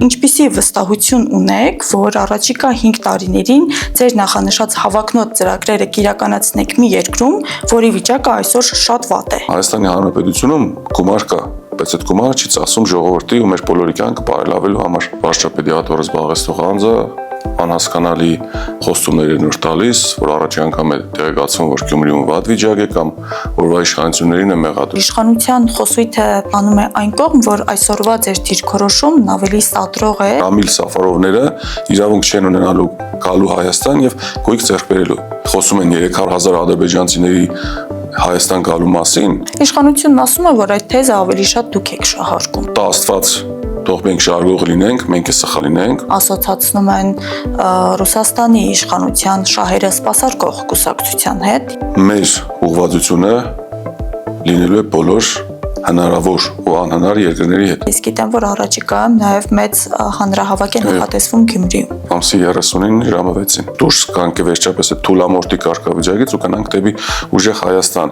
Ինչպիսի վստահություն ունեք, որ առաջիկա 5 տարիներին ձեր նախանշած հավակնոտ ծրագրերը կիրականացնեք մի երկրում, որի վիճակը այսօր շատ վատ է։ Հայաստանի Հանրապետությունում գումար կա, բայց այդ գումարը չի ծախսում ժողովրդի ու մեր բոլորի կյանքը բարելավելու համար։ Վարչապետի հատորը զբաղեցնող անձը անհասկանալի խոստումներ են տալիս, որ առաջին անգամ է տեղեկացվում, որ Գյումրիում վատ վիճակ է կամ օրվա իշխանություններին է մեղադրում։ Իշխանության խոսույթը տանում է այն կողմ, որ այսօրվա ձեր դիրքորոշումն ավելի սադրող է։ Ռամիլ Սաֆարովները իրավունք չեն ունենալու գալու Հայաստան եւ գույք ձեռք բերելու։ Խոսում են 300,000 ադրբեջանցիների Հայաստան գալու մասին։ Իշխանությունն ասում է, որ այդ թեզը ավելի շատ դուք եք շահարկում։ Տա Աստված, թող մենք շարժող լինենք, մենք է սխալ լինենք։ Ասոցացնում են Ռուսաստանի իշխանության շահերը սպասարկող կուսակցության հետ։ Մեր ուղղվածությունը լինելու է բոլոր հնարավոր ու անհնար երկրների հետ։ Ես գիտեմ, որ առաջիկայում նաև մեծ հանրահավաք է նախատեսվում Գյումրիում։ Ամսի 30-ին ժամը 6-ին դուրս կանք վերջապես այդ թուլամորտի կարգավիճակից ու գնանք դեպի ուժեղ Հայաստան։